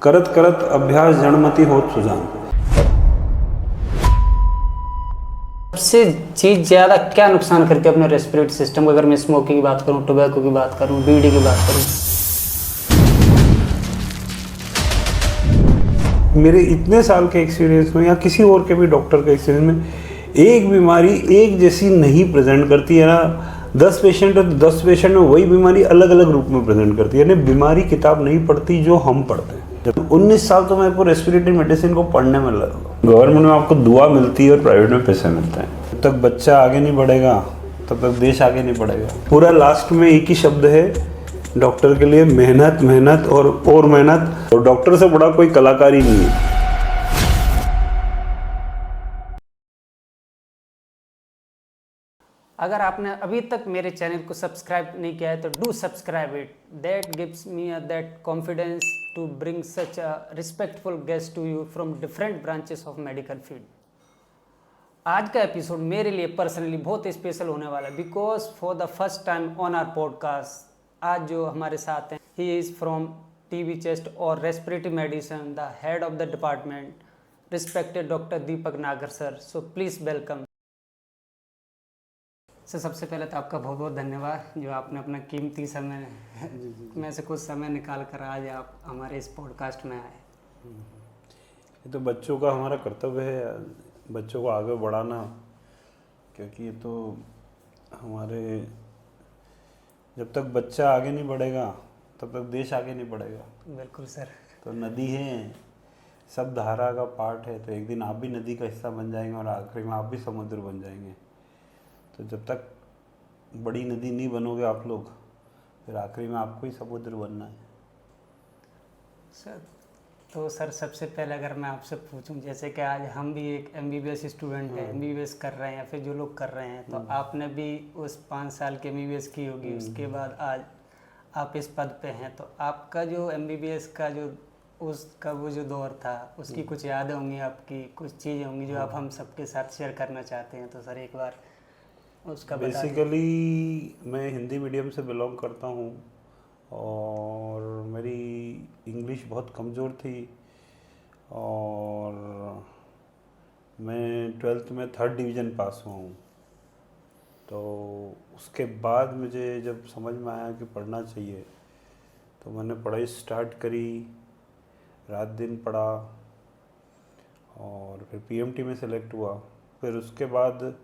करत करत अभ्यास जड़मति होत सुजान। सबसे चीज़ ज़्यादा क्या नुकसान करती है अपने रेस्पिरेटरी सिस्टम को? अगर मैं स्मोकिंग की बात करूँ, टोबैको की बात करूँ, बीड़ी की बात करूँ। मेरे इतने साल के एक्सपीरियंस में या किसी और के भी डॉक्टर के एक्सपीरियंस में एक बीमारी एक जैसी नहीं प्रेजेंट करती है ना। 10 पेशेंट है तो 10 पेशेंट में वही बीमारी अलग अलग रूप में प्रेजेंट करती है। यानी बीमारी किताब नहीं पढ़ती जो हम पढ़ते हैं। जब 19 साल तो मैं आपको रेस्पिरेटरी मेडिसिन को पढ़ने में लगा। गवर्नमेंट में आपको दुआ मिलती है और प्राइवेट में पैसे मिलते हैं। जब तक बच्चा आगे नहीं बढ़ेगा तब तक देश आगे नहीं बढ़ेगा। पूरा लास्ट में एक ही शब्द है डॉक्टर के लिए, मेहनत मेहनत और मेहनत। और डॉक्टर से बड़ा कोई कलाकार ही नहीं है। अगर आपने अभी तक मेरे चैनल को सब्सक्राइब नहीं किया है तो do subscribe it. That gives me that confidence to bring such a respectful guest to you from different branches of medical field. आज का एपिसोड मेरे लिए पर्सनली बहुत स्पेशल होने वाला है because for the first time on our podcast आज जो हमारे साथ हैं, he is from TB chest और respiratory medicine, the head of the department, respected doctor Deepak Nagar sir. So please welcome sir. सबसे पहले तो आपका बहुत बहुत धन्यवाद जो आपने अपना कीमती समय में से कुछ समय निकाल कर आज आप हमारे इस पॉडकास्ट में आए। ये तो बच्चों का हमारा कर्तव्य है, बच्चों को आगे बढ़ाना, क्योंकि ये तो हमारे, जब तक बच्चा आगे नहीं बढ़ेगा तब तक देश आगे नहीं बढ़ेगा। बिल्कुल सर। तो नदी है, सब धारा का पार्ट है, तो एक दिन आप भी नदी का हिस्सा बन जाएंगे और आखिरी में आप भी समुद्र बन जाएंगे। तो जब तक बड़ी नदी नहीं बनोगे आप लोग, फिर आखिरी में आपको ही समुद्र बनना है। सर तो सर सबसे पहले अगर मैं आपसे पूछूं, जैसे कि आज हम भी एक MBBS स्टूडेंट हैं, MBBS कर रहे हैं या फिर जो लोग कर रहे हैं, तो आपने भी उस 5 साल की MBBS की होगी, उसके बाद आज आप इस पद पे हैं। तो आपका जो MBBS का जो उसका वो जो दौर था उसकी कुछ यादें होंगी, आपकी कुछ चीज़ें होंगी जो आप हम सबके साथ शेयर करना चाहते हैं। तो सर एक बार उसका बता दीजिए। बेसिकली मैं हिंदी मीडियम से बिलोंग करता हूँ और मेरी इंग्लिश बहुत कमज़ोर थी और मैं 12th में 3rd डिवीज़न पास हुआ हूँ। तो उसके बाद मुझे जब समझ में आया कि पढ़ना चाहिए तो मैंने पढ़ाई स्टार्ट करी, रात दिन पढ़ा और फिर PMT में सेलेक्ट हुआ। फिर उसके बाद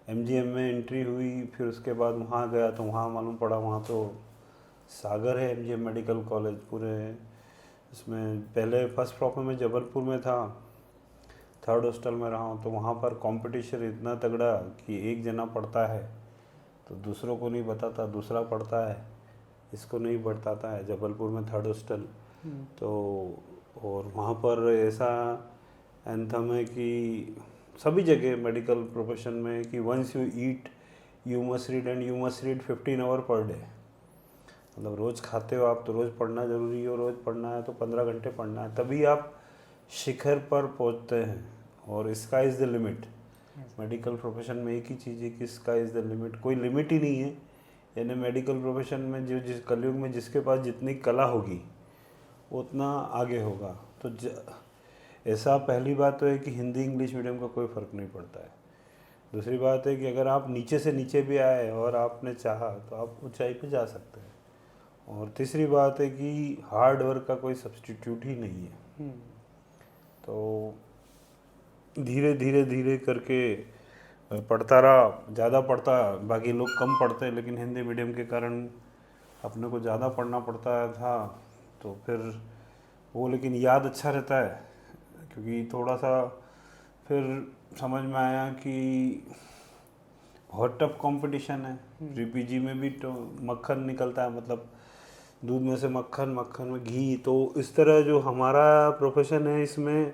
MGM में एंट्री हुई, फिर उसके बाद वहाँ गया तो वहाँ मालूम पड़ा वहाँ तो सागर है MGM मेडिकल कॉलेज पूरे। इसमें पहले फर्स्ट प्रॉपर में जबलपुर में था, 3rd हॉस्टल में रहा हूँ। तो वहाँ पर कंपटीशन इतना तगड़ा कि एक जना पढ़ता है तो दूसरों को नहीं बताता, दूसरा पढ़ता है इसको नहीं बताता है, जबलपुर में 3rd हॉस्टल। तो और वहाँ पर ऐसा एंथम है कि सभी जगह मेडिकल प्रोफेशन में कि once you eat you must read and you must read 15 hour per day. मतलब रोज़ खाते हो आप तो रोज़ पढ़ना ज़रूरी है, और रोज़ पढ़ना है तो 15 घंटे पढ़ना है, तभी आप शिखर पर पहुंचते हैं। और sky is the limit. Medical profession में एक ही चीज़ है कि स्काई इज़ द लिमिट, कोई लिमिट ही नहीं है। यानी मेडिकल प्रोफेशन में जो जिस कलयुग में जिसके पास जितनी कला होगी उतना आगे होगा। तो ऐसा पहली बात तो है कि हिंदी इंग्लिश मीडियम का कोई फ़र्क नहीं पड़ता है। दूसरी बात है कि अगर आप नीचे से नीचे भी आए और आपने चाहा तो आप ऊंचाई पे जा सकते हैं। और तीसरी बात है कि हार्ड वर्क का कोई सब्स्टिट्यूट ही नहीं है। तो धीरे धीरे धीरे करके पढ़ता रहा, ज़्यादा पढ़ता, बाकी लोग कम पढ़ते हैं, लेकिन हिंदी मीडियम के कारण अपने को ज़्यादा पढ़ना पड़ता था। तो फिर वो लेकिन याद अच्छा रहता है, क्योंकि थोड़ा सा फिर समझ में आया कि बहुत टफ कंपटीशन है। PG में भी तो मक्खन निकलता है, मतलब दूध में से मक्खन, मक्खन में घी। तो इस तरह जो हमारा प्रोफेशन है इसमें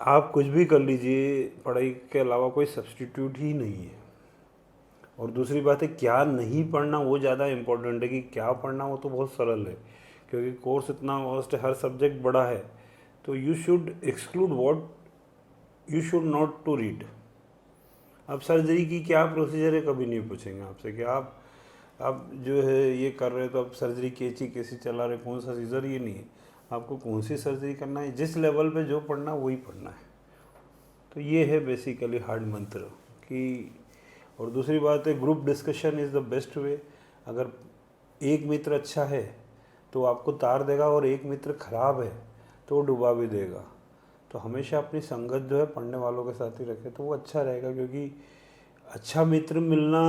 आप कुछ भी कर लीजिए, पढ़ाई के अलावा कोई सब्स्टिट्यूट ही नहीं है। और दूसरी बात है क्या नहीं पढ़ना वो ज़्यादा इम्पोर्टेंट है, कि क्या पढ़ना वो तो बहुत सरल है, क्योंकि कोर्स इतना वास्ट है, हर सब्जेक्ट बड़ा है। तो you should exclude what you should not to read. अब सर्जरी की क्या प्रोसीजर है कभी नहीं पूछेंगे आपसे, कि आप आप जो है ये कर रहे हो तो आप सर्जरी कैसी चला रहे, कौन सा सीजर, ये नहीं है। आपको कौन सी सर्जरी करना है, जिस लेवल पे जो पढ़ना है वही पढ़ना है। तो ये है बेसिकली हार्ड मंत्र कि। और दूसरी बात है, group discussion is the best way. अगर एक मित्र अच्छा है तो आपको तार देगा, और एक मित्र खराब है तो वो डुबा भी देगा। तो हमेशा अपनी संगत जो है पढ़ने वालों के साथ ही रखें तो वो अच्छा रहेगा, क्योंकि अच्छा मित्र मिलना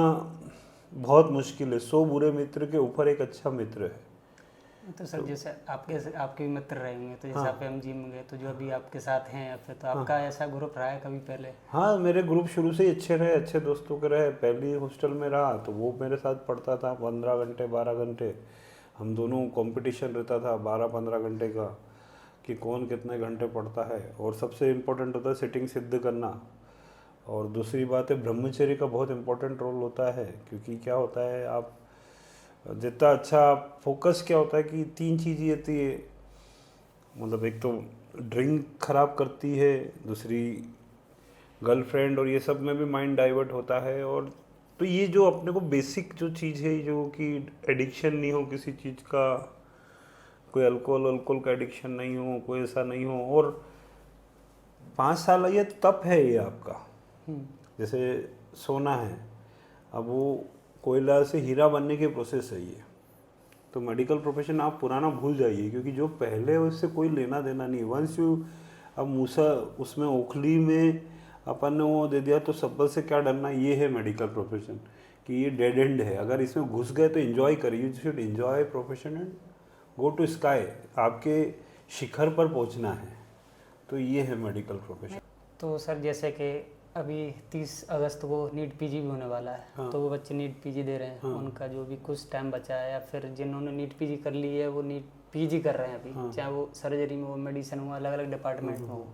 बहुत मुश्किल है। 100 बुरे मित्र के ऊपर एक अच्छा मित्र है। तो सर जैसे आपके भी मित्र रहेंगे, तो जैसे हाँ। आप एमजीएम में गए तो जो अभी आपके साथ हैं या फिर, तो आपका ऐसा ग्रुप रहा है कभी पहले? हाँ, मेरे ग्रुप शुरू से ही अच्छे रहे, अच्छे दोस्तों के रहे। पहली हॉस्टल में रहा तो वो मेरे साथ पढ़ता था 15 घंटे 12 घंटे। हम दोनों कंपटीशन रहता था 12-15 घंटे का कि कौन कितने घंटे पढ़ता है। और सबसे इम्पोर्टेंट होता है सिटिंग सिद्ध करना। और दूसरी बात है, ब्रह्मचर्य का बहुत इम्पोर्टेंट रोल होता है, क्योंकि क्या होता है, आप जितना अच्छा फोकस, क्या होता है कि 3 चीज़ें होती है। मतलब एक तो ड्रिंक खराब करती है, दूसरी गर्लफ्रेंड, और ये सब में भी माइंड डाइवर्ट होता है। और तो ये जो अपने को बेसिक जो चीज़ है, जो कि एडिक्शन नहीं हो किसी चीज़ का, कोई अल्कोहल का एडिक्शन नहीं हो, कोई ऐसा नहीं हो। और 5 साल ये तप है ये आपका। जैसे सोना है, अब वो कोयला से हीरा बनने की प्रोसेस है ये। तो मेडिकल प्रोफेशन आप पुराना भूल जाइए, क्योंकि जो पहले है उससे कोई लेना देना नहीं। वंस यू, अब मूसा उसमें ओखली में अपन ने वो दे दिया तो सब्बल से क्या डरना। ये है मेडिकल प्रोफेशन कि ये डेड एंड है। अगर इसमें घुस गए तो एंजॉय करिए। You should enjoy profession and go to sky. आपके शिखर पर पहुंचना है। तो ये है मेडिकल प्रोफेशन। तो सर जैसे कि अभी 30 अगस्त को नीट पीजी भी होने वाला है। हाँ। तो वो बच्चे नीट पीजी दे रहे हैं। हाँ। उनका जो भी कुछ टाइम बचा है, या फिर जिन्होंने नीट पीजी कर ली है वो नीट पीजी कर रहे हैं अभी। हाँ। चाहे वो सर्जरी में हो, मेडिसिन हो, अलग अलग डिपार्टमेंट में हो।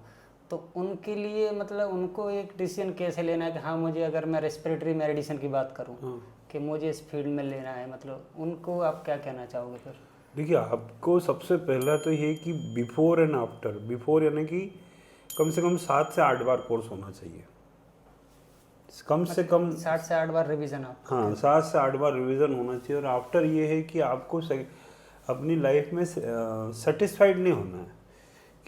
तो उनके लिए मतलब उनको एक डिसीजन कैसे लेना है कि हाँ मुझे, अगर मैं रेस्पिरेटरी मेडिसिन की बात करूँ कि मुझे इस फील्ड में लेना है, मतलब उनको आप क्या कहना चाहोगे फिर? देखिए, आपको सबसे पहला तो ये कि बिफोर एंड आफ्टर। बिफोर यानी कि कम से कम 7 से 8 बार कोर्स होना चाहिए, कम से कम 7 से 8 बार रिवीजन आप? हाँ, 7 से 8 बार रिवीजन होना चाहिए। और आफ्टर ये है कि आपको अपनी लाइफ में सेटिस्फाइड नहीं होना है।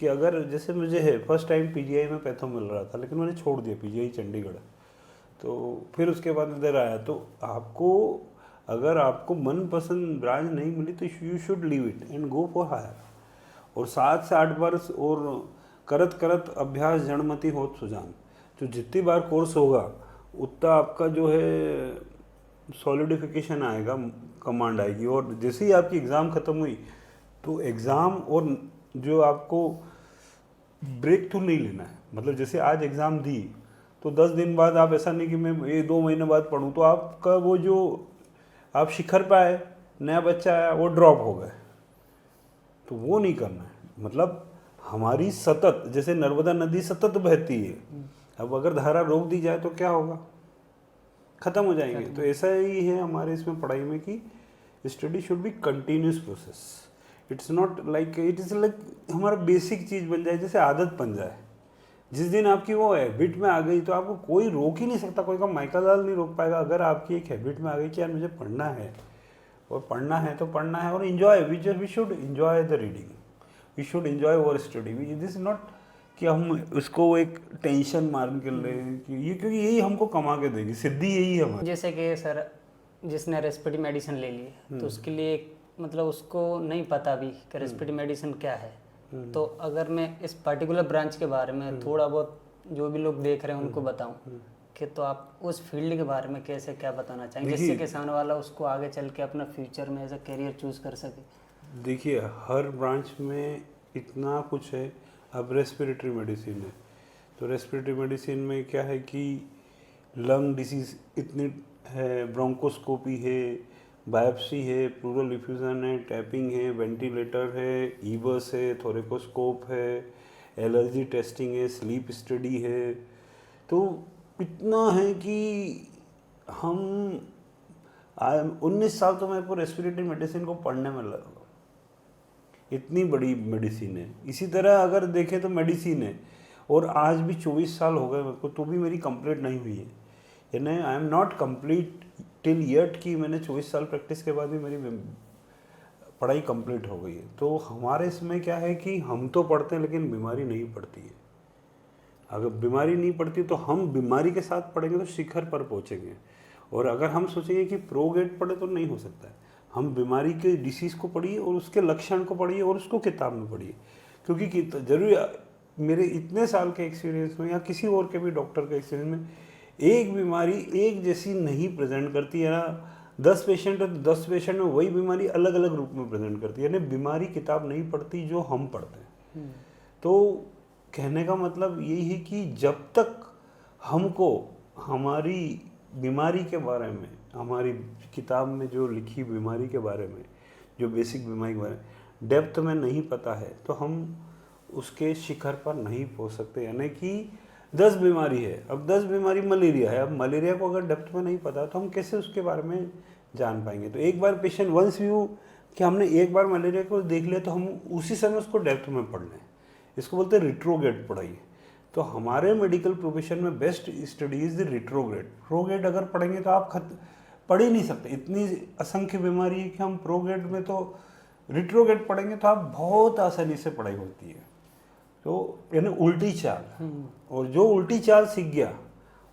कि अगर जैसे मुझे है, फर्स्ट टाइम पीजीआई में पैथो मिल रहा था, लेकिन मैंने छोड़ दिया पीजीआई चंडीगढ़। तो फिर उसके बाद इधर आया। तो आपको, अगर आपको मनपसंद ब्रांच नहीं मिली तो you should leave it and go for higher. और 7 से 8 बार और करत करत अभ्यास जड़मति होत सुजान। तो जितनी बार कोर्स होगा उतना आपका जो है सॉलिडिफिकेशन आएगा, कमांड आएगी। और जैसे ही आपकी एग्ज़ाम ख़त्म हुई तो एग्ज़ाम और जो आपको ब्रेक थ्रू नहीं लेना है। मतलब जैसे आज एग्ज़ाम दी तो 10 दिन बाद आप, ऐसा नहीं कि मैं ये 2 महीने बाद पढ़ूँ, तो आपका वो जो आप शिखर पे आए, नया बच्चा आया, वो ड्रॉप हो गए। तो वो नहीं करना है। मतलब हमारी सतत, जैसे नर्मदा नदी सतत बहती है, अब अगर धारा रोक दी जाए तो क्या होगा, ख़त्म हो जाएंगे। तो ऐसा ही है हमारे इसमें पढ़ाई में कि study should be continuous process. It's not like, it is like हमारा बेसिक चीज़ बन जाए, जैसे आदत बन जाए। जिस दिन आपकी वो हैबिट में आ गई तो आपको कोई रोक ही नहीं सकता, कोई का माइकल लाल नहीं रोक पाएगा। अगर आपकी एक हैबिट में आ गई कि यार मुझे पढ़ना है, और पढ़ना है तो पढ़ना है, और enjoy, we should enjoy the reading, we should enjoy our study. This not कि हम उसको एक टेंशन मान के ले कि ये, क्योंकि यही हमको कमा के देगी, सिद्धि यही है हमारी। जैसे कि सर जिसने रेस्पिरेटरी मेडिसिन ले ली तो उसके लिए मतलब उसको नहीं पता भी कि रेस्पिरेटरी मेडिसिन क्या है। तो अगर मैं इस पर्टिकुलर ब्रांच के बारे में थोड़ा बहुत जो भी लोग देख रहे हैं उनको बताऊं कि, तो आप उस फील्ड के बारे में कैसे क्या बताना चाहेंगे जिससे कि सामने वाला उसको आगे चल के अपना फ्यूचर में एज अ करियर चूज कर सके? देखिए, हर ब्रांच में इतना कुछ है। अब रेस्पिरेटरी मेडिसिन है तो रेस्पिरेटरी मेडिसिन में क्या है कि लंग डिसीज इतनी है, ब्रोंकोस्कोपी है, बायोप्सी है, प्लूरल डिफ्यूजन है, टैपिंग है, वेंटिलेटर है, ईबस है, थोरेकोस्कोप है, एलर्जी टेस्टिंग है, स्लीप स्टडी है। तो इतना है कि हम 19 साल तो मेरे को रेस्पिरेटरी मेडिसिन को पढ़ने में लगा। इतनी बड़ी मेडिसिन है। इसी तरह अगर देखें तो मेडिसिन है, और आज भी 24 साल हो गए मेरे को तो भी मेरी कंप्लीट नहीं हुई है। यानी I am not complete till yet की मैंने 24 साल प्रैक्टिस के बाद भी मेरी पढ़ाई कंप्लीट हो गई है। तो हमारे इसमें क्या है कि हम तो पढ़ते हैं लेकिन बीमारी नहीं पड़ती है। अगर बीमारी नहीं पड़ती तो हम बीमारी के साथ पढ़ेंगे तो शिखर पर पहुंचेंगे। और अगर हम सोचेंगे कि प्रो ग्रेड पढ़े तो नहीं हो सकता है। हम बीमारी के डिसीज़ को पढ़िए और उसके लक्षण को पढ़िए और उसको किताब में पढ़िए, क्योंकि जरूरी मेरे इतने साल के एक्सपीरियंस में या किसी और के भी डॉक्टर के एक्सपीरियंस में एक बीमारी एक जैसी नहीं प्रेजेंट करती है ना। 10 पेशेंट है तो 10 पेशेंट में वही बीमारी अलग अलग रूप में प्रेजेंट करती है, यानी बीमारी किताब नहीं पढ़ती जो हम पढ़ते हैं। तो कहने का मतलब यही है कि जब तक हमको हमारी बीमारी के बारे में, हमारी किताब में जो लिखी बीमारी के बारे में, जो बेसिक बीमारी के बारे में डेप्थ में नहीं पता है तो हम उसके शिखर पर नहीं पहुंच सकते। यानी कि 10 बीमारी है, अब 10 बीमारी मलेरिया है, अब मलेरिया को अगर डेप्थ में नहीं पता तो हम कैसे उसके बारे में जान पाएंगे। तो एक बार पेशेंट वंस व्यू कि हमने एक बार मलेरिया को देख लिया तो हम उसी समय उसको डेप्थ में पढ़ लें, इसको बोलते हैं रिट्रोग्रेड पढ़ाई। तो हमारे मेडिकल प्रोफेशन में best study is the retrograde. Prograde अगर पढ़ेंगे तो आप पढ़ ही नहीं सकते, इतनी असंख्य बीमारी है कि हम प्रोग्रेड में तो रिट्रोग्रेड पढ़ेंगे तो आप बहुत आसानी से पढ़ाई होती है। तो यानी उल्टी चाल, और जो उल्टी चाल सीख गया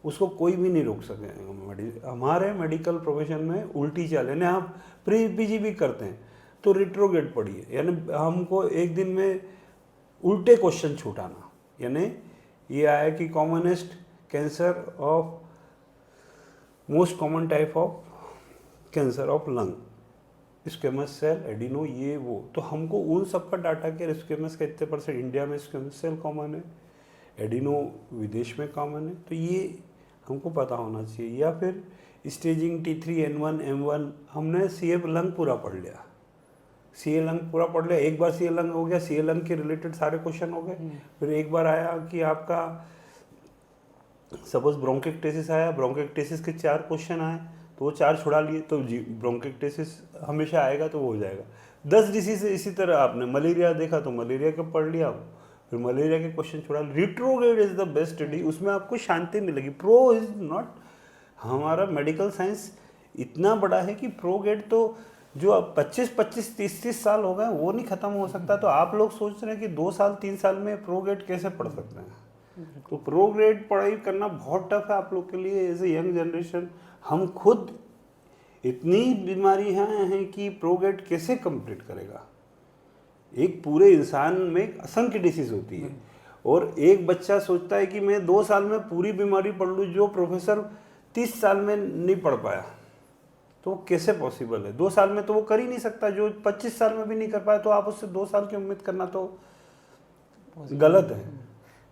उसको कोई भी नहीं रोक सके। हमारे मेडिकल प्रोफेशन में उल्टी चाल, यानी आप प्री पीजी भी करते हैं तो रिट्रोग्रेड पढ़िए, यानी हमको एक दिन में उल्टे क्वेश्चन छूटाना। यानी ये आया कि commonest cancer of most common type of cancer of lung, squamous cell, adeno, ये वो, तो हमको उन सब का डाटा के स्क्वेमस का इतने % इंडिया में स्क्वेमस सेल कॉमन है, एडिनो विदेश में कॉमन है, तो ये हमको पता होना चाहिए। या फिर स्टेजिंग T3 N1 M1, हमने CA लंग पूरा पढ़ लिया, CA लंग पूरा पढ़ लिया, एक बार CA लंग हो गया, CA लंग के रिलेटेड सारे क्वेश्चन हो गए। फिर एक बार आया कि आपका सपोज ब्रोंकेक्टेसिस आया, ब्रोंकेक्टेसिस के 4 क्वेश्चन आए तो वो 4 छुड़ा लिए, तो जी ब्रोंकेक्टेसिस हमेशा आएगा तो वो हो जाएगा। 10 डिसीज इसी तरह आपने मलेरिया देखा तो मलेरिया का पढ़ लिया, फिर मलेरिया के क्वेश्चन छुड़ा। Retrograde is the best study, उसमें आपको शांति मिलेगी। प्रो इज नॉट, हमारा मेडिकल साइंस इतना बड़ा है कि प्रोग्रेड तो जो अब 25-25, 30-30 साल हो गए वो नहीं खत्म हो सकता। तो आप लोग सोच रहे हैं कि 2 साल 3 साल में प्रोग्रेड कैसे पढ़ सकते हैं, तो प्रोग्रेड पढ़ाई करना बहुत टफ है आप लोग के लिए एज ए यंग जनरेशन। हम खुद इतनी बीमारियां हैं कि प्रोग्रेड कैसे कंप्लीट करेगा। एक पूरे इंसान में असंख्य डिसीज होती है और एक बच्चा सोचता है कि मैं 2 साल में पूरी बीमारी पढ़ लूँ, जो प्रोफेसर 30 साल में नहीं पढ़ पाया, तो कैसे पॉसिबल है। 2 साल में तो वो कर ही नहीं सकता, जो 25 साल में भी नहीं कर पाया, तो आप उससे 2 साल की उम्मीद करना तो गलत है।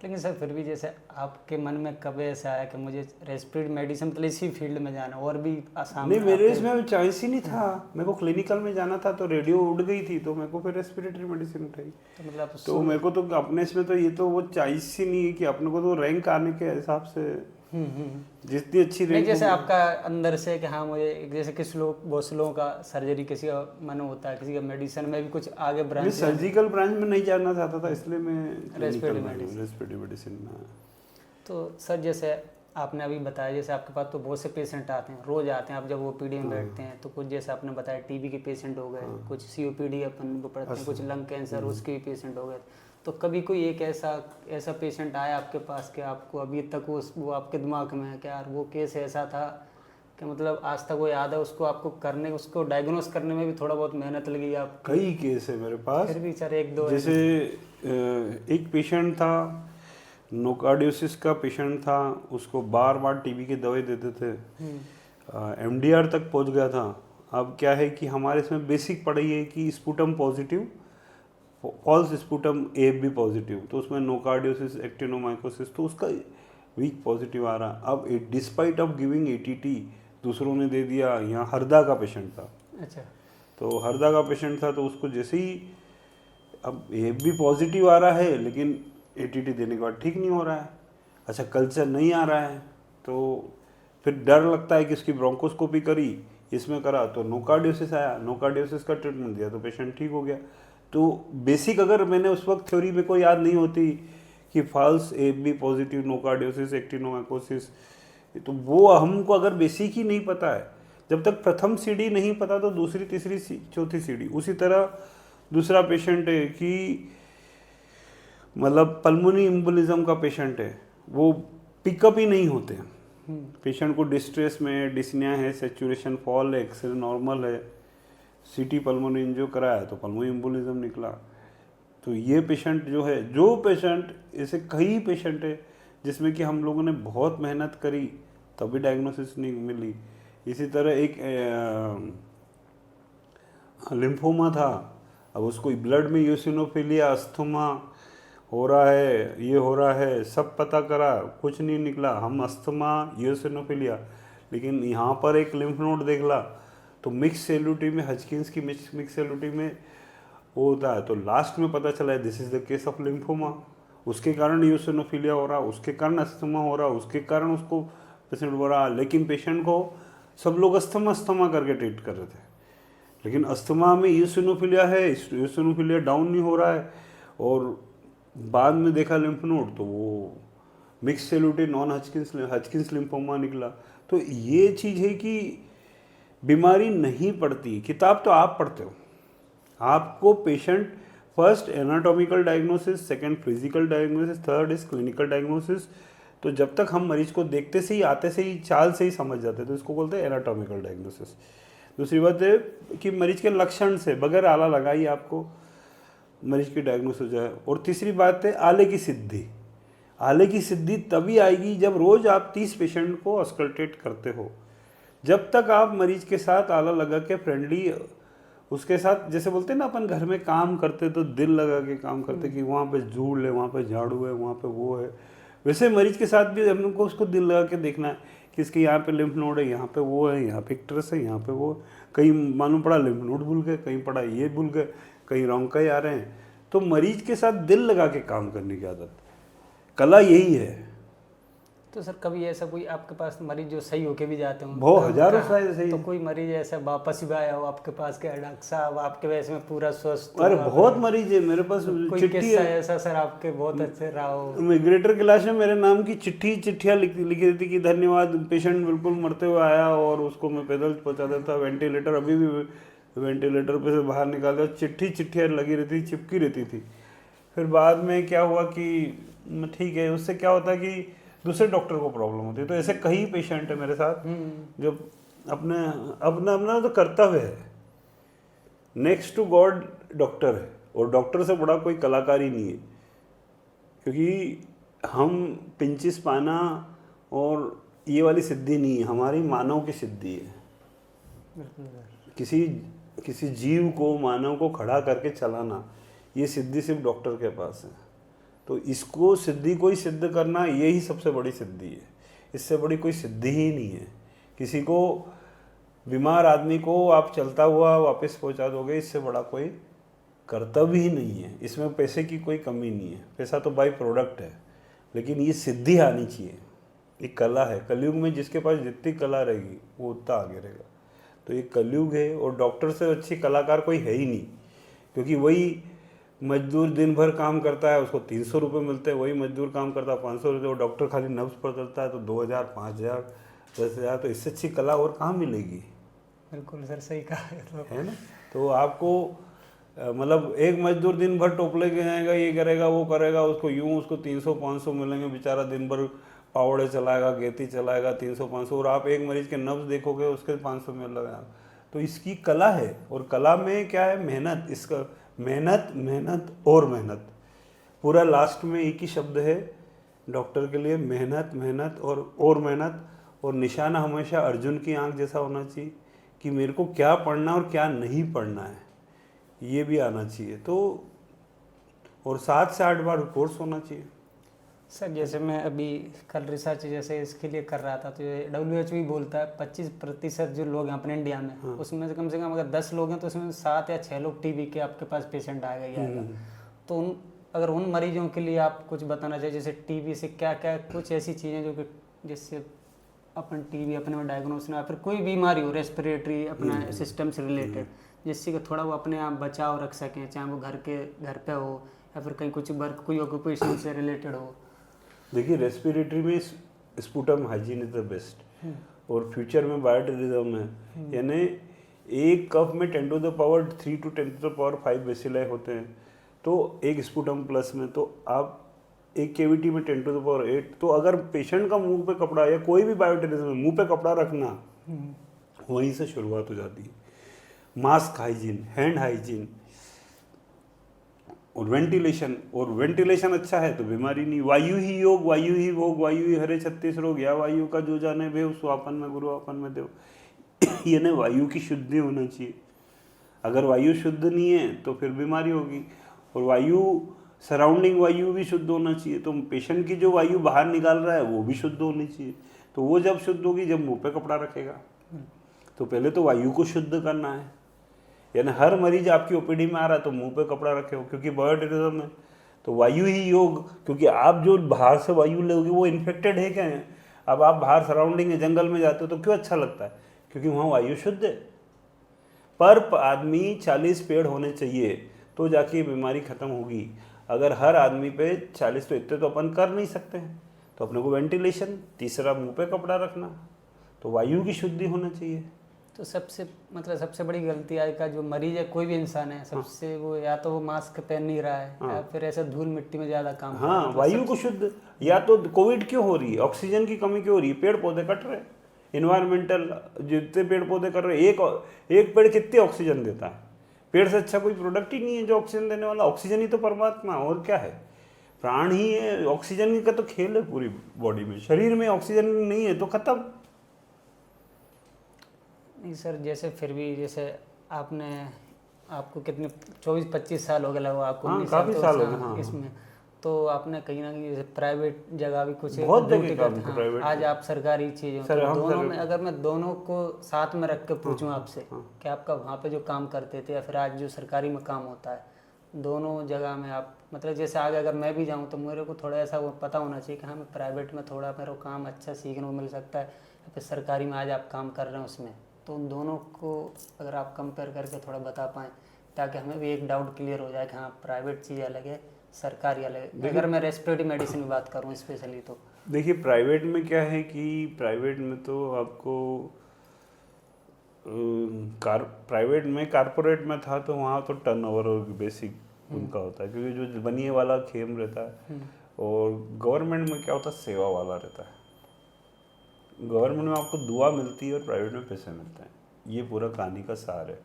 लेकिन सर फिर भी जैसे आपके मन में कब ऐसा आया कि मुझे रेस्पिरेटरी मेडिसिन मतलब इसी फील्ड में जाना, और भी आसान नहीं, मेरे इसमें चॉइस ही नहीं था, मेरे को क्लिनिकल में जाना था, तो रेडियो उड़ गई थी तो मेरे को फिर रेस्पिरेटरी मेडिसिन उठाई। तो मतलब तो मेरे को तो अपने इसमें तो ये तो वो चॉइस ही नहीं है कि अपने को तो रैंक आने के हिसाब से जितनी अच्छी रैंक, जैसे आपका अंदर से कि हाँ मुझे, जैसे किस लोग, बहुत से लोगों का सर्जरी, किसी का मन होता है, किसी का मेडिसिन में भी कुछ आगे ब्रांच, मैं सर्जिकल ब्रांच में नहीं जाना चाहता था, इसलिए मैं रेस्पिरेटरी मेडिसिन में। तो सर जैसे आपने अभी बताया, जैसे आपके पास तो बहुत से पेशेंट आते हैं, रोज आते हैं, आप जब ओपीडी में बैठते हैं तो कुछ जैसे आपने बताया टीबी के पेशेंट हो गए, कुछ COPD अपन पढ़ते हैं, कुछ लंग कैंसर उसके भी पेशेंट हो गए। तो कभी कोई एक ऐसा पेशेंट आया आपके पास कि आपको अभी तक वो आपके दिमाग में है कि यार वो केस ऐसा था कि मतलब आज तक वो याद है, उसको आपको करने, उसको डायग्नोस करने में भी थोड़ा बहुत मेहनत लगी आप? कई केस है मेरे पास, फिर भी सर 1-2। जैसे एक पेशेंट था, नोकार्डियोसिस का पेशेंट था, उसको बार बार टीबी की दवाई देते थे, MDR तक पहुंच गया था। अब क्या है कि हमारे इसमें बेसिक पढ़ाई है कि sputum positive, false sputum AFB positive, तो उसमें नोकार्डियोसिस, एक्टिनोमाइकोसिस, तो उसका वीक पॉजिटिव आ रहा। अब डिस्पाइट ऑफ गिविंग ATT दूसरों ने दे दिया। यहाँ हरदा का पेशेंट था, अच्छा, तो हरदा का पेशेंट था, तो उसको जैसे ही अब AFB पॉजिटिव आ रहा है लेकिन ATT देने के बाद ठीक नहीं हो रहा है, अच्छा कल्चर नहीं आ रहा है, तो फिर डर लगता है कि उसकी ब्रोंकोस्कोपी करी, इसमें करा तो नोकार्डियोसिस आया, नोकार्डियोसिस का ट्रीटमेंट दिया तो पेशेंट ठीक हो गया। तो बेसिक अगर मैंने उस वक्त थ्योरी में कोई याद नहीं होती कि false AFB positive, nocardiosis, actinomycosis, तो वो हमको अगर बेसिक ही नहीं पता है जब तक प्रथम सीढ़ी नहीं पता तो दूसरी तीसरी चौथी सीढ़ी। उसी तरह दूसरा पेशेंट है कि मतलब पल्मोनी एम्बोलिज्म का पेशेंट है, वो पिकअप ही नहीं होते हैं। पेशेंट को डिस्ट्रेस में डिस्निया है, सेचुरेशन फॉल है, एक्सरे नॉर्मल है, सीटी पल्मोनी एंजियो कराया तो पल्मोनी एम्बोलिज्म निकला। तो ये पेशेंट जो है, जो पेशेंट, ऐसे कई पेशेंट है जिसमें कि हम लोगों ने बहुत मेहनत करी तभी डायग्नोसिस नहीं मिली। इसी तरह एक लिम्फोमा था, अब उसको ब्लड में यूसिनोफिलिया, अस्थमा हो रहा है, ये हो रहा है, सब पता करा, कुछ नहीं निकला। हम अस्थमा, यूसिनोफिलिया, लेकिन यहाँ पर एक लिम्फ नोड देखला तो मिक्स सेलुटी में, हजकिंस की मिक्स सेलुटी में वो होता है। तो लास्ट में पता चला है this is the case of lymphoma. उसके कारण यूसिनोफिलिया हो रहा, उसके कारण अस्थमा हो रहा, उसके कारण उसको पेशेंट हो रहा। लेकिन पेशेंट को सब लोग अस्थमा करके ट्रीट कर रहे थे, लेकिन अस्थमा में यूसिनोफिलिया है, यूसिनोफिलिया डाउन नहीं हो रहा है। और बाद में देखा लिम्फ नोड तो वो मिक्स सेलुटी नॉन हजकिंस लिम्फोमा निकला। तो ये चीज़ है कि बीमारी नहीं पड़ती, किताब तो आप पढ़ते हो, आपको patient first anatomical diagnosis, second physical diagnosis, third is clinical diagnosis. तो जब तक हम मरीज को देखते से ही, आते से ही, चाल से ही समझ जाते हैं, तो इसको बोलते हैं एनाटॉमिकल डायग्नोसिस। दूसरी बात है कि मरीज के लक्षण से बगैर आला लगाई आपको मरीज की डायग्नोसिस हो जाए। और तीसरी बात है आले की सिद्धि। आले की सिद्धि तभी आएगी जब रोज आप 30 पेशेंट को ऑस्कल्टेट करते हो। जब तक आप मरीज के साथ आला लगा के फ्रेंडली, उसके साथ जैसे बोलते हैं ना अपन घर में काम करते तो दिल लगा के काम करते कि वहाँ पे झूल है, वहाँ पे झाड़ू है, वहाँ पे वो है, वैसे मरीज के साथ भी हम लोग को उसको दिल लगा के देखना है कि इसके यहाँ पे लिम्फ नोड है, यहाँ पे वो है, यहाँ पे इक्टरस है, यहाँ पे वो। कहीं मालूम पड़ा लिम्फ नोड भूल गए, कहीं पड़ा ये भूल गए, कहीं रोंका आ रहे हैं। तो मरीज के साथ दिल लगा के काम करने की आदत, कला यही है। तो सर कभी ऐसा कोई आपके पास मरीज जो सही होके भी जाते हों, बहुत हजारों शायद सही। तो कोई मरीज ऐसा वापस भी आया हो आपके पास के डॉक्टर साहब आपके वजह में पूरा स्वस्थ? अरे बहुत मरीज है मेरे पास। कोई किस्सा ऐसा सर आपके बहुत अच्छे रहा हो? मिग्रेटर क्लास में मेरे नाम की चिट्ठियाँ लिखी देती कि धन्यवाद, पेशेंट बिल्कुल मरते हुए आया और उसको मैं पैदल पहुँचा देता, वेंटिलेटर अभी भी वेंटिलेटर पे से बाहर निकाल दिया, चिट्ठियाँ लगी रहती, चिपकी रहती थी। फिर बाद में क्या हुआ कि ठीक है, उससे क्या होता है कि दूसरे डॉक्टर को प्रॉब्लम होती है। तो ऐसे कई पेशेंट है मेरे साथ जो अपना तो कर्तव्य है, नेक्स्ट टू गॉड डॉक्टर है, और डॉक्टर से बड़ा कोई कलाकार ही नहीं है। क्योंकि हम पिंचिस पाना और ये वाली सिद्धि नहीं है, हमारी मानव की सिद्धि है। किसी जीव को, मानव को खड़ा करके चलाना, ये सिद्धि सिर्फ डॉक्टर के पास है। तो इसको सिद्धि को ही सिद्ध करना, यही सबसे बड़ी सिद्धि है। इससे बड़ी कोई सिद्धि ही नहीं है। किसी को, बीमार आदमी को आप चलता हुआ वापस पहुंचा दोगे, इससे बड़ा कोई कर्तव्य ही नहीं है। इसमें पैसे की कोई कमी नहीं है, पैसा तो बाई प्रोडक्ट है, लेकिन ये सिद्धि आनी चाहिए। एक कला है, कलयुग में जिसके पास जितनी कला रहेगी वो उतना आगे रहेगा। तो ये कलयुग है, और डॉक्टर से अच्छी कलाकार कोई है ही नहीं। क्योंकि वही मजदूर दिन भर काम करता है, उसको 300 रुपये मिलते हैं, वही मजदूर काम करता है 500 रुपये, और डॉक्टर खाली नब्ज पर चलता है तो 2000, 5000, 10,000। तो इससे अच्छी कला और कहाँ मिलेगी? बिल्कुल सर, सही कहा है ना। तो आपको मतलब एक मजदूर दिन भर टोपले के जाएगा, ये करेगा वो करेगा, उसको यूँ उसको 300-500 मिलेंगे, बेचारा दिन भर पावड़े चलाएगा, गेती चलाएगा, 300-500, और आप एक मरीज के नब्ज देखोगे उसके 500 मिल लगा। तो इसकी कला है, और कला में क्या है? मेहनत। इसका मेहनत और मेहनत, पूरा लास्ट में एक ही शब्द है डॉक्टर के लिए, मेहनत और मेहनत। और निशाना हमेशा अर्जुन की आंख जैसा होना चाहिए कि मेरे को क्या पढ़ना और क्या नहीं पढ़ना है, ये भी आना चाहिए। तो और 7 से 8 बार कोर्स होना चाहिए। सर जैसे मैं अभी कल रिसर्च जैसे इसके लिए कर रहा था, तो ये WHO भी बोलता है 25% जो लोग हैं अपने इंडिया में, हाँ। उसमें से कम अगर 10 लोग हैं तो उसमें 7 या 6 लोग टीबी के आपके पास पेशेंट आएगा ही आएगा। तो अगर उन मरीजों के लिए आप कुछ बताना चाहिए, जैसे टीबी से क्या क्या कुछ ऐसी चीज़ें जो कि जिससे अपन टीबी अपने में डायग्नोस ना, फिर कोई बीमारी हो रेस्पिरेटरी अपना सिस्टम से रिलेटेड, जिससे कि थोड़ा वो अपने आप बचाव रख सकें, चाहे वो घर पे हो या फिर कहीं कुछ वर्क कोई ऑक्यूपेशन से रिलेटेड हो। देखिए, रेस्पिरेटरी में sputum hygiene is the best. और फ्यूचर में बायोटेरिज्म है, यानी एक कफ में 10 to the power 3 to 10 to the power 5 bacilli होते हैं, तो एक स्पुटम प्लस में, तो आप एक केविटी में 10 to the power 8, तो अगर पेशेंट का मुंह पे कपड़ा या कोई भी बायोटेरिज्म मुंह पे कपड़ा रखना, वहीं से शुरुआत हो जाती है। मास्क हाइजीन, हैंड हाइजीन और वेंटिलेशन अच्छा है तो बीमारी नहीं। वायु ही योग, वायु ही भोग, वायु ही हरे 36 रोग, या वायु का जो जाने भेव, स्वापन में गुरु आपन में देव। यानी वायु की शुद्धि होना चाहिए। अगर वायु शुद्ध नहीं है तो फिर बीमारी होगी। और वायु, सराउंडिंग वायु भी शुद्ध होना चाहिए, तो पेशेंट की जो वायु बाहर निकाल रहा है वो भी शुद्ध होनी चाहिए। तो वो जब शुद्ध होगी जब मुंह पे कपड़ा रखेगा। तो पहले तो वायु को शुद्ध करना है, यानी हर मरीज आपकी ओपीडी में आ रहा है तो मुंह पे कपड़ा रखे हो, क्योंकि बायोटेरिज्म है। तो वायु ही योग, क्योंकि आप जो बाहर से वायु लोगे वो इन्फेक्टेड है क्या है। अब आप बाहर सराउंडिंग है, जंगल में जाते हो तो क्यों अच्छा लगता है, क्योंकि वहाँ वायु शुद्ध है। पर आदमी 40 पेड़ होने चाहिए तो जाके बीमारी खत्म होगी। अगर हर आदमी पे 40, तो इतने तो अपन कर नहीं सकते हैं, तो अपने को वेंटिलेशन, तीसरा मुंह पे कपड़ा रखना, तो वायु की शुद्धि होना चाहिए। तो सबसे बड़ी गलती आज का जो मरीज है, कोई भी इंसान है, सबसे वो या तो वो मास्क पहन नहीं रहा है, या फिर ऐसे धूल मिट्टी में ज़्यादा काम कर रहा है। हाँ, वायु को शुद्ध, या तो कोविड क्यों हो रही है, ऑक्सीजन की कमी क्यों हो रही है, पेड़ पौधे कट रहे, इन्वायरमेंटल जितने पेड़ पौधे कर रहे, एक पेड़ कितनी ऑक्सीजन देता है। पेड़ से अच्छा कोई प्रोडक्ट ही नहीं है जो ऑक्सीजन देने वाला। ऑक्सीजन ही तो परमात्मा, और क्या है, प्राण ही है। ऑक्सीजन का तो खेल है पूरी बॉडी में। शरीर में ऑक्सीजन नहीं है तो खत्म। नहीं सर, जैसे फिर भी जैसे आपको कितने 24-25 साल हो गए लगभग आपको। हाँ, काफी साल हो गए। हाँ, इसमें तो आपने कहीं ना कहीं जैसे प्राइवेट जगह भी कुछ बहुत ड्यूटी जगह करते हैं। प्राइवेट। आज आप सरकारी चीज़ों सर, तो हम दोनों सर- में अगर मैं दोनों को साथ में रख के पूछूं आपसे कि आपका वहाँ पे जो काम करते थे या फिर आज जो सरकारी में काम होता है, दोनों जगह में आप मतलब जैसे आगे अगर मैं भी जाऊँ तो मेरे को थोड़ा ऐसा वो पता होना चाहिए कि हाँ, मैं प्राइवेट में थोड़ा मेरे को काम अच्छा सीखने को मिल सकता है, या फिर सरकारी में आज आप काम कर रहे हैं उसमें, तो उन दोनों को अगर आप कंपेयर करके थोड़ा बता पाएँ ताकि हमें भी एक डाउट क्लियर हो जाए कि हाँ, प्राइवेट चीज़ अलग है, सरकारी अलग है। अगर मैं रेस्पिरेटरी मेडिसिन की बात करूँ स्पेशली, तो देखिए प्राइवेट में क्या है कि प्राइवेट में तो आपको प्राइवेट में कारपोरेट में था तो वहाँ तो टर्नओवर और बेसिक उनका होता है, क्योंकि जो बनिए वाला खेम रहता है। और गवर्नमेंट में क्या होता है, सेवा वाला रहता है। गवर्नमेंट में आपको दुआ मिलती है और प्राइवेट में पैसे मिलते हैं, ये पूरा कहानी का सार है।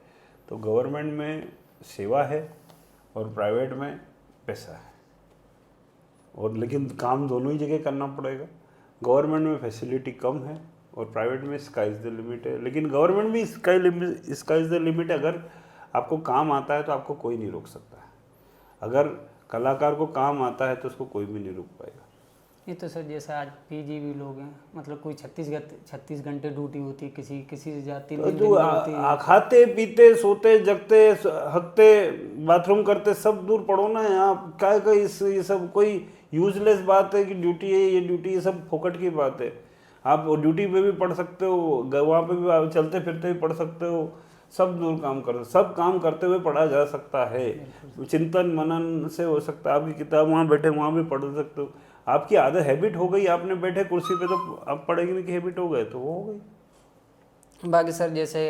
तो गवर्नमेंट में सेवा है और प्राइवेट में पैसा है, और लेकिन काम दोनों ही जगह करना पड़ेगा। गवर्नमेंट में फैसिलिटी कम है और प्राइवेट में स्काई इज़ द लिमिट है, लेकिन गवर्नमेंट भी स्काई इज़ द लिमिट है। अगर आपको काम आता है तो आपको कोई नहीं रोक सकता है। अगर कलाकार को काम आता है तो उसको कोई भी नहीं रोक पाएगा। ये तो सर जैसा आज पीजीवी लोग हैं, मतलब कोई 36 घंटे ड्यूटी होती है, किसी से जाती तो खाते पीते सोते जगते हकते बाथरूम करते सब दूर पड़ो ना। आप क्या ये सब कोई यूजलेस बात है कि ड्यूटी है, ये ड्यूटी, ये सब फोकट की बात है। आप ड्यूटी पे भी पढ़ सकते हो, वहाँ पे भी चलते फिरते भी पढ़ सकते हो, सब दूर काम कर, सब काम करते हुए पढ़ा जा सकता है। चिंतन मनन से हो सकता है। आपकी किताब वहाँ बैठे वहाँ भी पढ़ सकते हो। आपकी आदत हैबिट हो गई, आपने बैठे कुर्सी पे तो आप पढ़ेंगे की हैबिट हो गए तो वो हो गई। बाकी सर जैसे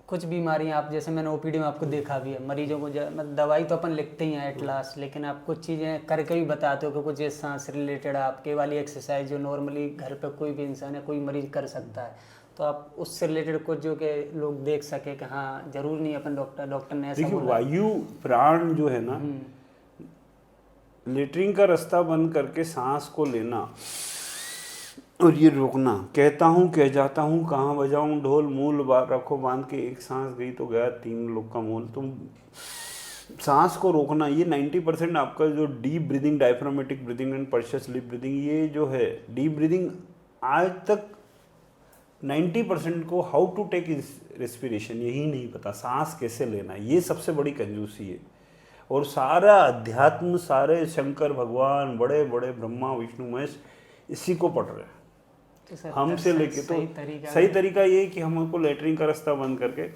कुछ बीमारियां आप जैसे मैंने ओपीडी में आपको देखा भी है, मरीजों को मतलब दवाई तो अपन लिखते ही हैं एट लास्ट, लेकिन आप कुछ चीज़ें करके भी बताते हो कि कुछ ये सांस रिलेटेड आपके वाली एक्सरसाइज जो नॉर्मली घर पे कोई भी इंसान है कोई मरीज कर सकता है, तो आप उससे रिलेटेड कुछ जो कि लोग देख सके कि हाँ जरूर नहीं अपन डॉक्टर ने ऐसा बोला। वायु प्राण जो है ना, लेटरिन का रास्ता बंद करके सांस को लेना और ये रोकना। कहता हूँ कह जाता हूँ, कहाँ बजाऊँ ढोल, मूल रखो बांध के, एक सांस गई तो गया 3 लोग का मूल। तुम सांस को रोकना, ये 90% आपका जो deep breathing, diaphragmatic breathing and pursed lip breathing, ये जो है डीप ब्रीदिंग, आज तक 90% को हाउ टू टेक रेस्पिरेशन यही नहीं पता, सांस कैसे लेना, ये सबसे बड़ी कंजूसी है। और सारा अध्यात्म, सारे शंकर भगवान, बड़े बड़े ब्रह्मा विष्णु महेश इसी को पढ़ रहे हैं। तो हमसे लेके तो सही तरीका ये कि हमको लेटरिन का रास्ता बंद करके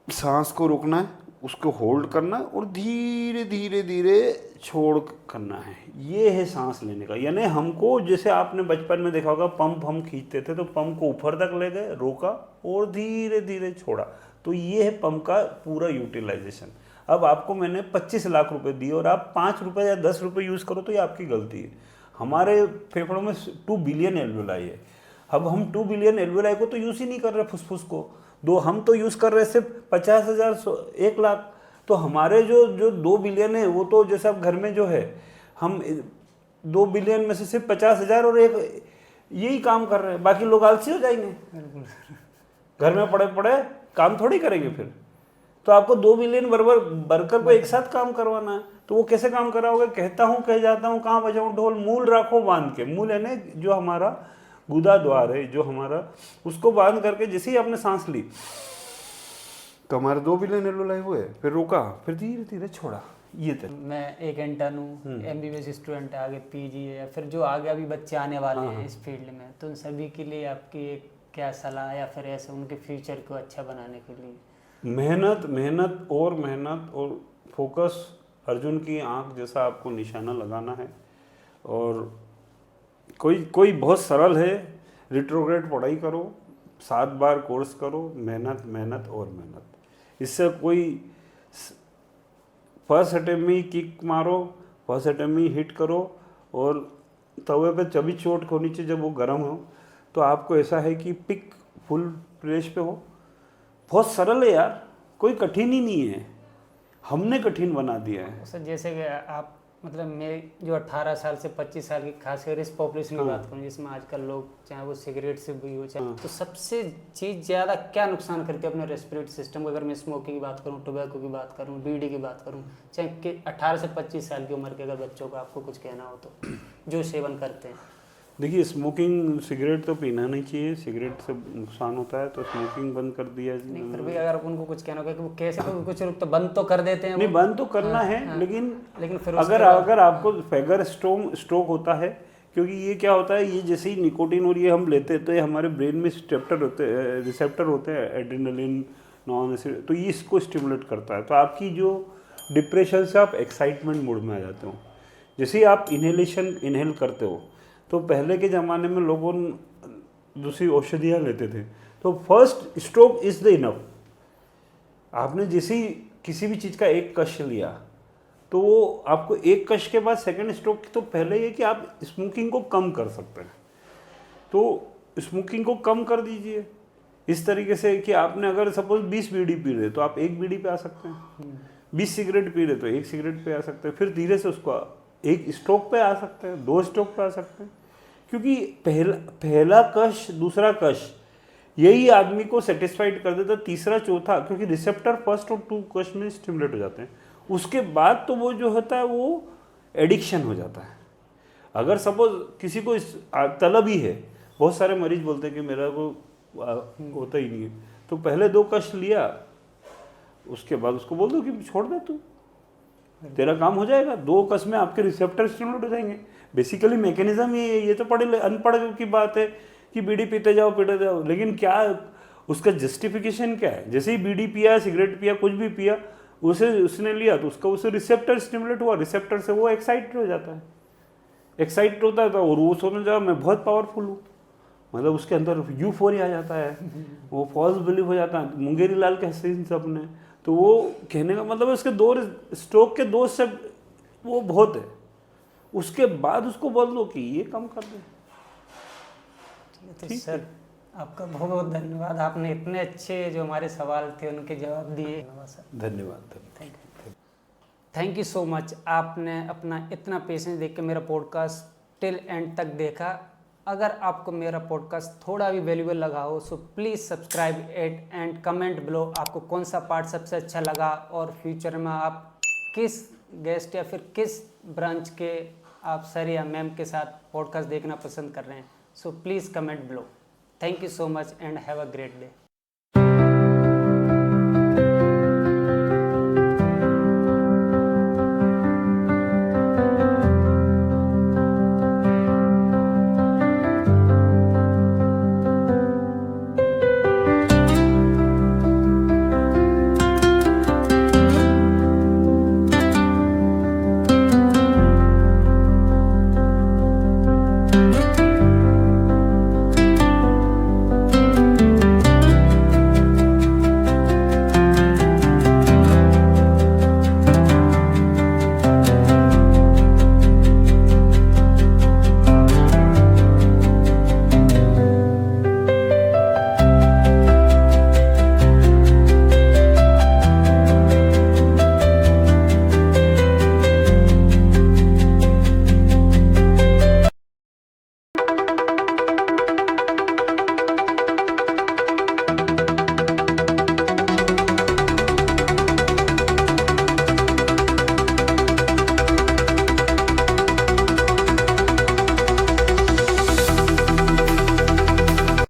सांस को रोकना है, उसको होल्ड करना है और धीरे धीरे धीरे छोड़ करना है। ये है सांस लेने का। यानी हमको, जैसे आपने बचपन में देखा होगा पंप हम खींचते थे तो पंप को ऊपर तक ले गए, रोका और धीरे धीरे छोड़ा। तो ये है पंप का पूरा यूटिलाइजेशन। अब आपको मैंने 25 लाख रुपए दिए और आप 5 रुपए या 10 रुपए यूज़ करो तो ये आपकी गलती है। हमारे फेफड़ों में 2 बिलियन एल्वेलाई है। अब हम 2 बिलियन एल्वेलाई को तो यूज़ ही नहीं कर रहे, फुसफुस को हम तो यूज़ कर रहे सिर्फ 50,000 1 लाख। तो हमारे जो 2 बिलियन है वो तो जैसे अब घर में जो है, हम 2 बिलियन में से सिर्फ 50,000 और एक यही काम कर रहे हैं, बाकी लोग आलसी हो जाएंगे, घर में पड़े पड़े काम थोड़ी करेंगे फिर। तो आपको 2 बिलियन वर्कर को एक साथ काम करवाना है, तो वो कैसे काम कराओगे? कहता हूँ कह जाता हूँ, कहाँ बजाऊँ ढोल, मूल राखो बांध के। मूल है ना जो हमारा गुदा द्वार है, जो हमारा, उसको बांध करके जैसे ही आपने सांस ली तो हमारे 2 बिलियन एल्वेलाई हुए, फिर रोका, फिर धीरे धीरे छोड़ा। ये थे। मैं एक इंटर्न हूँ, MBBS स्टूडेंट है, आगे PG है, या फिर जो आगे अभी बच्चे आने वाले हैं इस फील्ड में, तो उन सभी के लिए आपकी एक क्या सलाह, या फिर ऐसे उनके फ्यूचर को अच्छा बनाने के लिए? मेहनत मेहनत और मेहनत और फोकस। अर्जुन की आंख जैसा आपको निशाना लगाना है। और कोई बहुत सरल है, रिट्रोग्रेड पढ़ाई करो, 7 बार कोर्स करो, मेहनत मेहनत और मेहनत। इससे कोई फर्स्ट अटेम्प्ट में ही किक मारो, फर्स्ट अटेम्प्ट में ही हिट करो, और तवे पे जब भी चोट होनी चाहिए जब वो गर्म हो, तो आपको ऐसा है कि पिक फुल प्रेस पे हो। बहुत सरल है यार, कोई कठिन ही नहीं है, हमने कठिन बना दिया है। सर जैसे कि आप, मतलब मैं जो 18 साल से 25 साल की खासकर इस पॉपुलेशन की बात करूँ, जिसमें आजकल लोग चाहे वो सिगरेट से भी हो चाहे, तो सबसे चीज़ ज़्यादा क्या नुकसान करती है अपने रेस्पिरेटरी सिस्टम को? अगर मैं स्मोकिंग की बात करूँ, टोबैको की बात करूँ, बीड़ी की बात करूँ, चाहे कि 18 से 25 साल की उम्र के अगर बच्चों को आपको कुछ कहना हो तो, जो सेवन करते हैं। देखिए, स्मोकिंग, सिगरेट तो पीना नहीं चाहिए, सिगरेट से नुकसान होता है, तो स्मोकिंग बंद कर दिया। नहीं, फिर भी अगर उनको कुछ कहना होगा कि वो कैसे तो कुछ तो बंद तो कर देते हैं। नहीं, बंद तो करना है, लेकिन फिर अगर आपको फेगर स्ट्रोक होता है, क्योंकि ये क्या होता है, ये जैसे ही निकोटीन और ये हम लेते हैं तो ये हमारे ब्रेन में रिसेप्टर होते हैं, एड्रेनलिन, नॉन एसिड, तो ये इसको स्टिमुलेट करता है। तो आपकी जो डिप्रेशन से आप एक्साइटमेंट मूड में आ जाते हो। जैसे ही आप इनहेल करते हो, तो पहले के ज़माने में लोगों दूसरी औषधियाँ लेते थे, तो first stroke is the enough. आपने जैसे ही किसी भी चीज़ का एक कश लिया, तो वो आपको एक कश के बाद सेकंड स्ट्रोक तो पहले ये कि आप स्मोकिंग को कम कर सकते हैं, तो स्मोकिंग को कम कर दीजिए इस तरीके से कि आपने अगर सपोज 20 बीड़ी पी रहे तो आप 1 बीड़ी पे आ सकते हैं, 20 सिगरेट पी रहे तो 1 सिगरेट पे आ सकते हैं, फिर धीरे से उसको 1 स्ट्रोक पे आ सकते हैं, 2 स्ट्रोक पे आ सकते हैं। क्योंकि पहला कश, दूसरा कश, यही आदमी को सेटिस्फाइड कर देता, तीसरा चौथा, क्योंकि रिसेप्टर फर्स्ट और 2 कश में स्टिमुलेट हो जाते हैं। उसके बाद तो वो जो होता है वो एडिक्शन हो जाता है। अगर सपोज किसी को इस तलब ही है, बहुत सारे मरीज बोलते हैं कि मेरा को होता ही नहीं है, तो पहले 2 कश लिया, उसके बाद उसको बोल दो कि छोड़ दे, तू तेरा काम हो जाएगा, 2 कश में आपके रिसेप्टर स्टिमुलेट हो जाएंगे। बेसिकली मैकेनिज्म ये तो पढ़े अनपढ़ की बात है कि बीड़ी पीते जाओ, लेकिन क्या उसका जस्टिफिकेशन क्या है? जैसे ही बीड़ी पिया, सिगरेट पिया, कुछ भी पिया, उसने लिया तो उससे रिसेप्टर स्टिमुलेट हुआ, रिसेप्टर से वो एक्साइटेड हो जाता है, एक्साइटेड होता है तो और वो सोचने जाओ मैं बहुत पावरफुल हूँ, मतलब उसके अंदर यूफोरिया आ जाता है, वो फॉल्स बिलीव हो जाता है। मुंगेरी लाल के हसीन सब ने, तो वो कहने का मतलब है उसके 2 स्ट्रोक के 2 स्टेप वो बहुत है, उसके बाद उसको बोल दो कि ये कम कर दे। ठीक सर, आपका बहुत बहुत धन्यवाद, आपने इतने अच्छे जो हमारे सवाल थे उनके जवाब दिए। धन्यवाद। Thank you so much. आपने अपना इतना पेशेंस देख के मेरा पॉडकास्ट टिल एंड तक देखा। अगर आपको मेरा पॉडकास्ट थोड़ा भी वैल्यूएबल लगा हो, so please subscribe it and comment below आपको कौन सा पार्ट सबसे अच्छा लगा, और फ्यूचर में आप किस गेस्ट या फिर किस ब्रांच के आप सर या मैम के साथ पॉडकास्ट देखना पसंद कर रहे हैं। So please comment below. Thank you so much and have a great day.